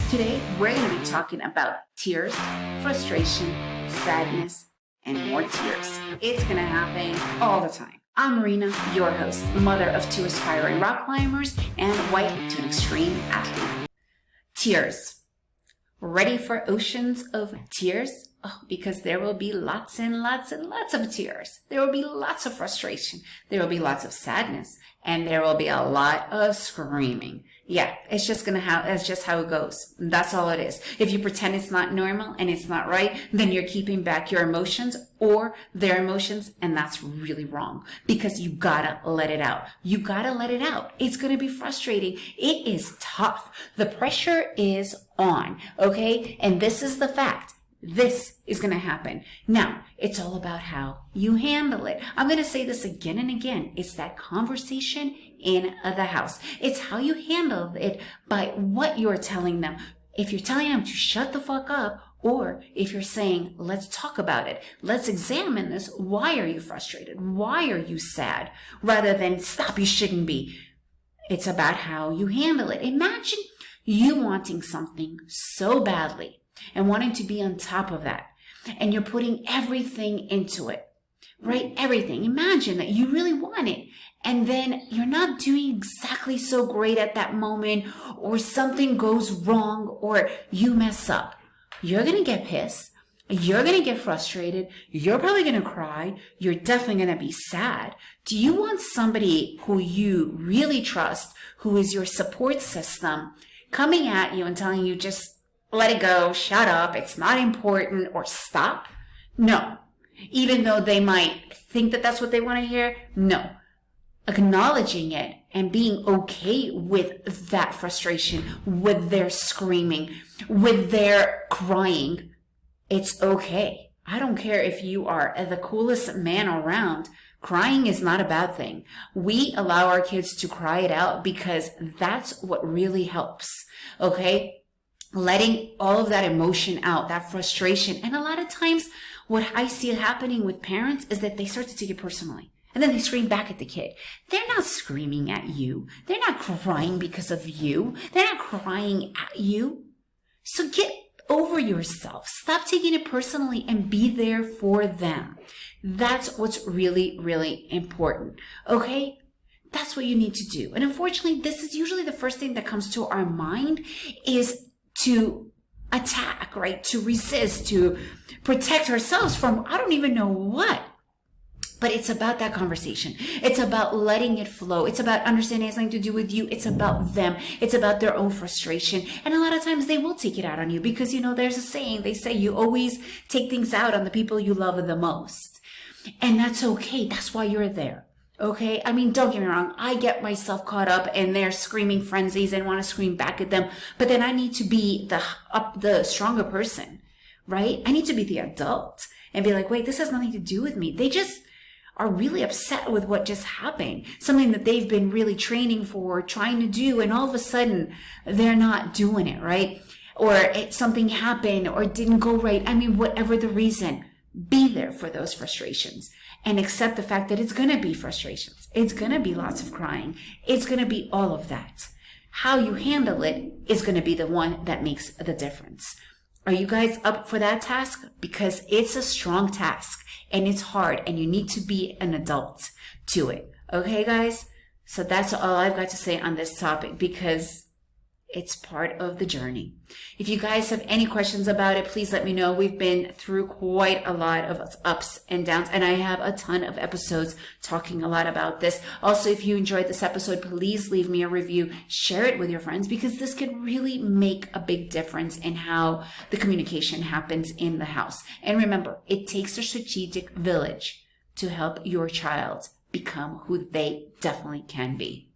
Today, we're going to be talking about tears, frustration, sadness, and more tears. It's going to happen all the time. I'm Marina, your host, mother of 2 aspiring rock climbers and wife to an extreme athlete. Tears. Ready for oceans of tears? Oh, because there will be lots and lots and lots of tears. There will be lots of frustration. There will be lots of sadness. And there will be a lot of screaming. Yeah, it's just how it goes. That's all it is. If you pretend it's not normal and it's not right, then you're keeping back your emotions or their emotions, and that's really wrong because you gotta let it out. You gotta let it out. It's gonna be frustrating. It is tough. The pressure is on, okay? And this is the fact. This is going to happen. Now, it's all about how you handle it. I'm going to say this again and again. It's that conversation in the house. It's how you handle it by what you're telling them. If you're telling them to shut the fuck up, or if you're saying, let's talk about it. Let's examine this. Why are you frustrated? Why are you sad? Rather than stop, you shouldn't be. It's about how you handle it. Imagine you wanting something so badly and wanting to be on top of that. And you're putting everything into it, right? Everything. Imagine that you really want it. And then you're not doing exactly so great at that moment, or something goes wrong, or you mess up. You're going to get pissed. You're going to get frustrated. You're probably going to cry. You're definitely going to be sad. Do you want somebody who you really trust, who is your support system, coming at you and telling you just let it go, shut up, it's not important, or stop? No. Even though they might think that that's what they want to hear, no. Acknowledging it and being okay with that frustration, with their screaming, with their crying, it's okay. I don't care if you are the coolest man around. Crying is not a bad thing. We allow our kids to cry it out because that's what really helps, okay? Letting all of that emotion out, that frustration. And a lot of times what I see happening with parents is that they start to take it personally. And then they scream back at the kid. They're not screaming at you. They're not crying because of you. They're not crying at you. So get over yourself. Stop taking it personally and be there for them. That's what's really, really important. Okay? That's what you need to do. And unfortunately, this is usually the first thing that comes to our mind is to attack, right? To resist, to protect ourselves from I don't even know what. But it's about that conversation. It's about letting it flow. It's about understanding it has nothing to do with you. It's about them. It's about their own frustration. And a lot of times they will take it out on you because, there's a saying. They say you always take things out on the people you love the most. And that's okay. That's why you're there. Okay? I mean, don't get me wrong. I get myself caught up in their screaming frenzies and want to scream back at them. But then I need to be the stronger person, right? I need to be the adult and be like, wait, this has nothing to do with me. They just are really upset with what just happened. Something that they've been really training for, trying to do, and all of a sudden they're not doing it, right? Or something happened or didn't go right. I mean, whatever the reason, be there for those frustrations. And accept the fact that it's going to be frustrations. It's going to be lots of crying. It's going to be all of that. How you handle it is going to be the one that makes the difference. Are you guys up for that task? Because it's a strong task and it's hard and you need to be an adult to it. Okay, guys? So that's all I've got to say on this topic because it's part of the journey. If you guys have any questions about it, please let me know. We've been through quite a lot of ups and downs, and I have a ton of episodes talking a lot about this. Also, if you enjoyed this episode, please leave me a review. Share it with your friends because this can really make a big difference in how the communication happens in the house. And remember, it takes a strategic village to help your child become who they definitely can be.